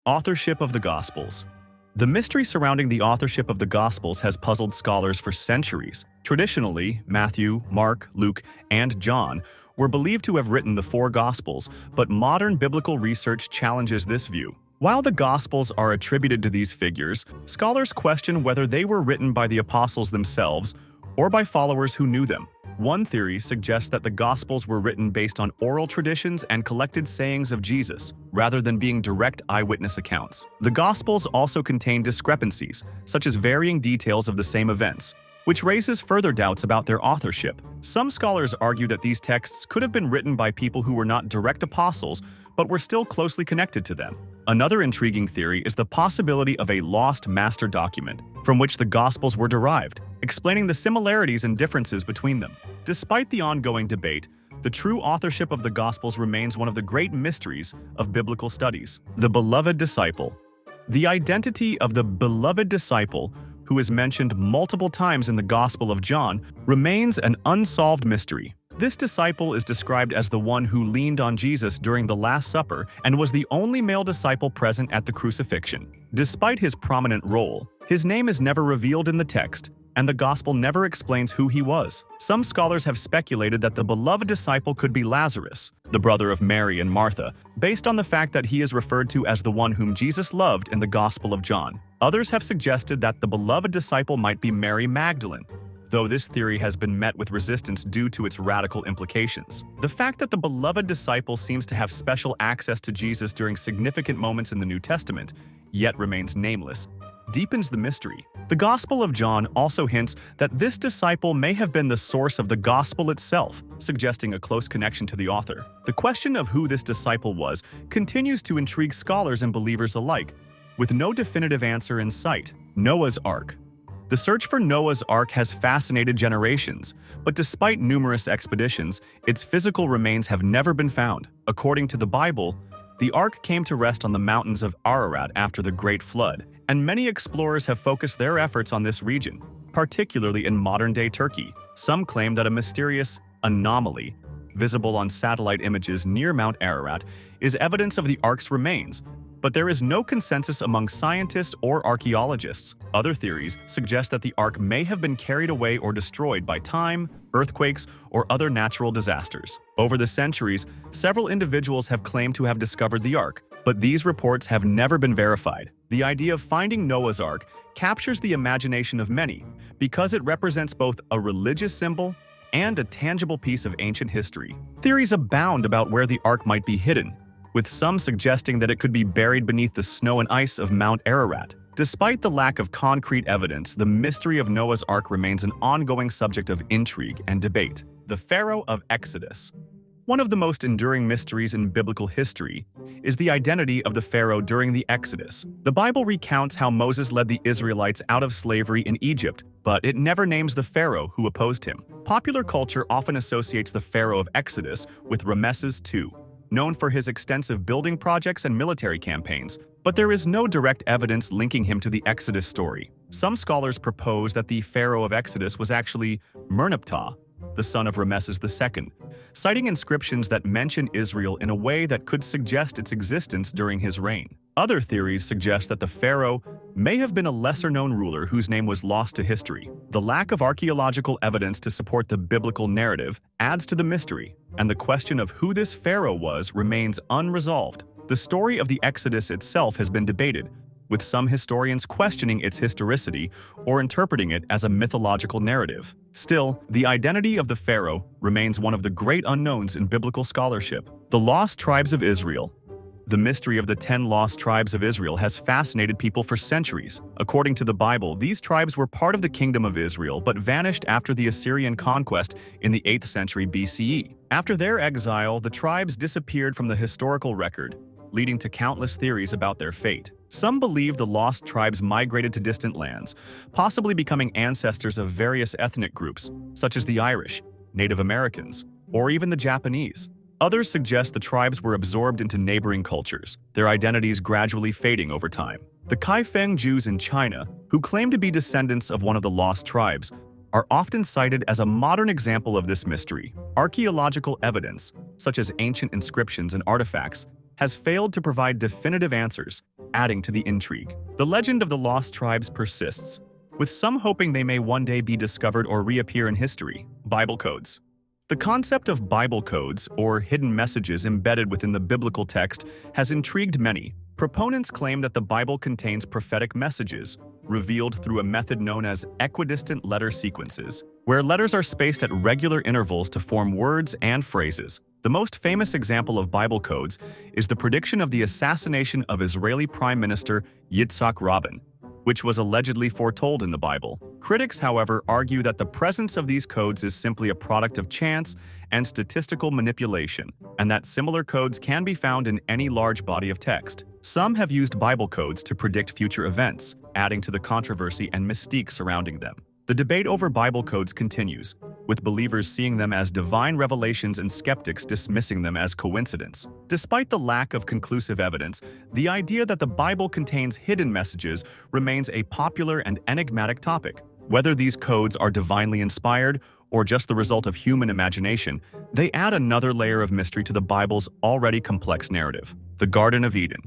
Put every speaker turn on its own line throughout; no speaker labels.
Authorship of the Gospels. The mystery surrounding the authorship of the Gospels has puzzled scholars for centuries. Traditionally, Matthew, Mark, Luke, and John were believed to have written the four Gospels, but modern biblical research challenges this view. While the Gospels are attributed to these figures, scholars question whether they were written by the apostles themselves or by followers who knew them. One theory suggests that the Gospels were written based on oral traditions and collected sayings of Jesus, rather than being direct eyewitness accounts. The Gospels also contain discrepancies, such as varying details of the same events, which raises further doubts about their authorship. Some scholars argue that these texts could have been written by people who were not direct apostles, but were still closely connected to them. Another intriguing theory is the possibility of a lost master document, from which the Gospels were derived, explaining the similarities and differences between them. Despite the ongoing debate, the true authorship of the Gospels remains one of the great mysteries of biblical studies. The beloved disciple. The identity of the beloved disciple, who is mentioned multiple times in the Gospel of John, remains an unsolved mystery. This disciple is described as the one who leaned on Jesus during the Last Supper and was the only male disciple present at the crucifixion. Despite his prominent role, his name is never revealed in the text, and the Gospel never explains who he was. Some scholars have speculated that the beloved disciple could be Lazarus, the brother of Mary and Martha, based on the fact that he is referred to as the one whom Jesus loved in the Gospel of John. Others have suggested that the beloved disciple might be Mary Magdalene, though this theory has been met with resistance due to its radical implications. The fact that the beloved disciple seems to have special access to Jesus during significant moments in the New Testament, yet remains nameless, deepens the mystery. The Gospel of John also hints that this disciple may have been the source of the Gospel itself, suggesting a close connection to the author. The question of who this disciple was continues to intrigue scholars and believers alike, with no definitive answer in sight. Noah's Ark. The search for Noah's Ark has fascinated generations, but despite numerous expeditions, its physical remains have never been found. According to the Bible, the Ark came to rest on the mountains of Ararat after the Great Flood, and many explorers have focused their efforts on this region, particularly in modern-day Turkey. Some claim that a mysterious anomaly, visible on satellite images near Mount Ararat, is evidence of the Ark's remains, but there is no consensus among scientists or archaeologists. Other theories suggest that the Ark may have been carried away or destroyed by time, earthquakes, or other natural disasters. Over the centuries, several individuals have claimed to have discovered the Ark, but these reports have never been verified. The idea of finding Noah's Ark captures the imagination of many because it represents both a religious symbol and a tangible piece of ancient history. Theories abound about where the Ark might be hidden, with some suggesting that it could be buried beneath the snow and ice of Mount Ararat. Despite the lack of concrete evidence, the mystery of Noah's Ark remains an ongoing subject of intrigue and debate. The Pharaoh of Exodus. One of the most enduring mysteries in biblical history is the identity of the Pharaoh during the Exodus. The Bible recounts how Moses led the Israelites out of slavery in Egypt, but it never names the Pharaoh who opposed him. Popular culture often associates the Pharaoh of Exodus with Ramesses II, known for his extensive building projects and military campaigns, but there is no direct evidence linking him to the Exodus story. Some scholars propose that the Pharaoh of Exodus was actually Merneptah, the son of Ramesses II, citing inscriptions that mention Israel in a way that could suggest its existence during his reign. Other theories suggest that the Pharaoh may have been a lesser-known ruler whose name was lost to history. The lack of archaeological evidence to support the biblical narrative adds to the mystery, and the question of who this Pharaoh was remains unresolved. The story of the Exodus itself has been debated, with some historians questioning its historicity or interpreting it as a mythological narrative. Still, the identity of the Pharaoh remains one of the great unknowns in biblical scholarship. The Lost Tribes of Israel. The mystery of the 10 lost tribes of Israel has fascinated people for centuries. According to the Bible, these tribes were part of the kingdom of Israel but vanished after the Assyrian conquest in the 8th century BCE. After their exile, the tribes disappeared from the historical record, leading to countless theories about their fate. Some believe the lost tribes migrated to distant lands, possibly becoming ancestors of various ethnic groups, such as the Irish, Native Americans, or even the Japanese. Others suggest the tribes were absorbed into neighboring cultures, their identities gradually fading over time. The Kaifeng Jews in China, who claim to be descendants of one of the lost tribes, are often cited as a modern example of this mystery. Archaeological evidence, such as ancient inscriptions and artifacts, has failed to provide definitive answers, adding to the intrigue. The legend of the lost tribes persists, with some hoping they may one day be discovered or reappear in history. Bible codes. The concept of Bible codes, or hidden messages embedded within the biblical text, has intrigued many. Proponents claim that the Bible contains prophetic messages, revealed through a method known as equidistant letter sequences, where letters are spaced at regular intervals to form words and phrases. The most famous example of Bible codes is the prediction of the assassination of Israeli Prime Minister Yitzhak Rabin, which was allegedly foretold in the Bible. Critics, however, argue that the presence of these codes is simply a product of chance and statistical manipulation, and that similar codes can be found in any large body of text. Some have used Bible codes to predict future events, adding to the controversy and mystique surrounding them. The debate over Bible codes continues, with believers seeing them as divine revelations and skeptics dismissing them as coincidence. Despite the lack of conclusive evidence, the idea that the Bible contains hidden messages remains a popular and enigmatic topic. Whether these codes are divinely inspired or just the result of human imagination, they add another layer of mystery to the Bible's already complex narrative. The Garden of Eden.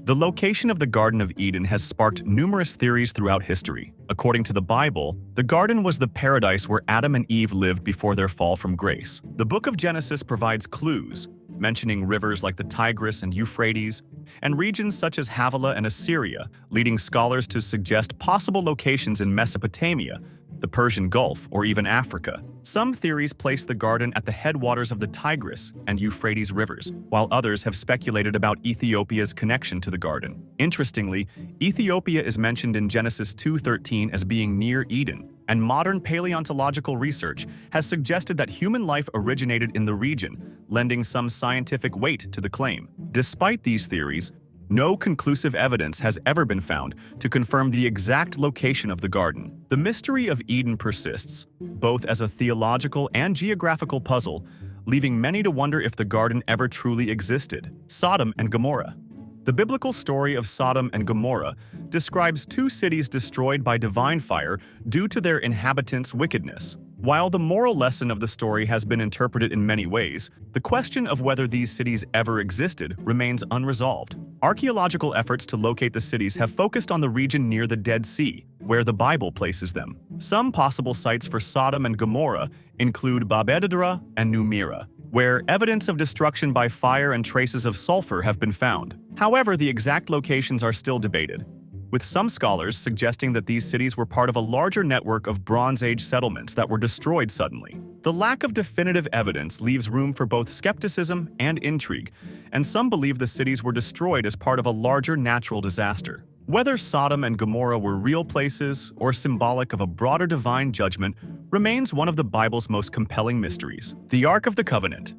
The location of the Garden of Eden has sparked numerous theories throughout history. According to the Bible, the garden was the paradise where Adam and Eve lived before their fall from grace. The book of Genesis provides clues, mentioning rivers like the Tigris and Euphrates, and regions such as Havilah and Assyria, leading scholars to suggest possible locations in Mesopotamia, the Persian Gulf, or even Africa. Some theories place the garden at the headwaters of the Tigris and Euphrates rivers, while others have speculated about Ethiopia's connection to the garden. Interestingly, Ethiopia is mentioned in Genesis 2:13 as being near Eden, and modern paleontological research has suggested that human life originated in the region, lending some scientific weight to the claim. Despite these theories, no conclusive evidence has ever been found to confirm the exact location of the garden. The mystery of Eden persists, both as a theological and geographical puzzle, leaving many to wonder if the garden ever truly existed. Sodom and Gomorrah. The biblical story of Sodom and Gomorrah describes two cities destroyed by divine fire due to their inhabitants' wickedness. While the moral lesson of the story has been interpreted in many ways, the question of whether these cities ever existed remains unresolved. Archaeological efforts to locate the cities have focused on the region near the Dead Sea, where the Bible places them. Some possible sites for Sodom and Gomorrah include Bab-edh-edhra and Numira, where evidence of destruction by fire and traces of sulfur have been found. However, the exact locations are still debated, with some scholars suggesting that these cities were part of a larger network of Bronze Age settlements that were destroyed suddenly. The lack of definitive evidence leaves room for both skepticism and intrigue, and some believe the cities were destroyed as part of a larger natural disaster. Whether Sodom and Gomorrah were real places or symbolic of a broader divine judgment remains one of the Bible's most compelling mysteries. The Ark of the Covenant.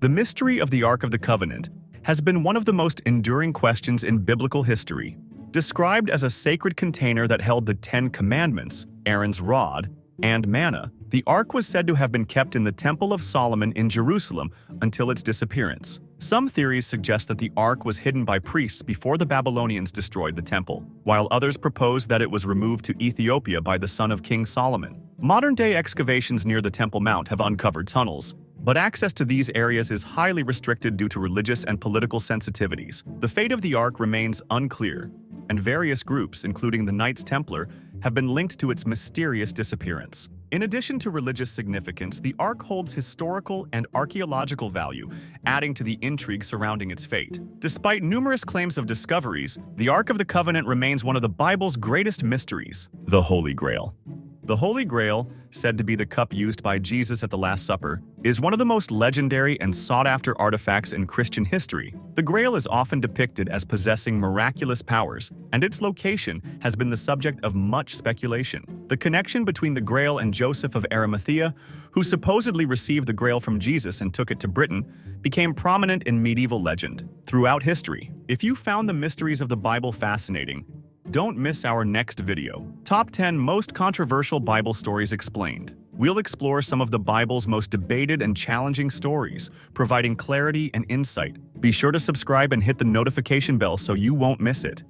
The mystery of the Ark of the Covenant has been one of the most enduring questions in biblical history. Described as a sacred container that held the 10 Commandments, Aaron's rod, and manna, the Ark was said to have been kept in the Temple of Solomon in Jerusalem until its disappearance. Some theories suggest that the Ark was hidden by priests before the Babylonians destroyed the temple, while others propose that it was removed to Ethiopia by the son of King Solomon. Modern-day excavations near the Temple Mount have uncovered tunnels, but access to these areas is highly restricted due to religious and political sensitivities. The fate of the Ark remains unclear, and various groups, including the Knights Templar, have been linked to its mysterious disappearance. In addition to religious significance, the Ark holds historical and archaeological value, adding to the intrigue surrounding its fate. Despite numerous claims of discoveries, the Ark of the Covenant remains one of the Bible's greatest mysteries, the Holy Grail. The Holy Grail, said to be the cup used by Jesus at the Last Supper, is one of the most legendary and sought-after artifacts in Christian history. The Grail is often depicted as possessing miraculous powers, and its location has been the subject of much speculation. The connection between the Grail and Joseph of Arimathea, who supposedly received the Grail from Jesus and took it to Britain, became prominent in medieval legend. Throughout history, if you found the mysteries of the Bible fascinating, don't miss our next video, Top 10 Most Controversial Bible Stories Explained. We'll explore some of the Bible's most debated and challenging stories, providing clarity and insight. Be sure to subscribe and hit the notification bell so you won't miss it.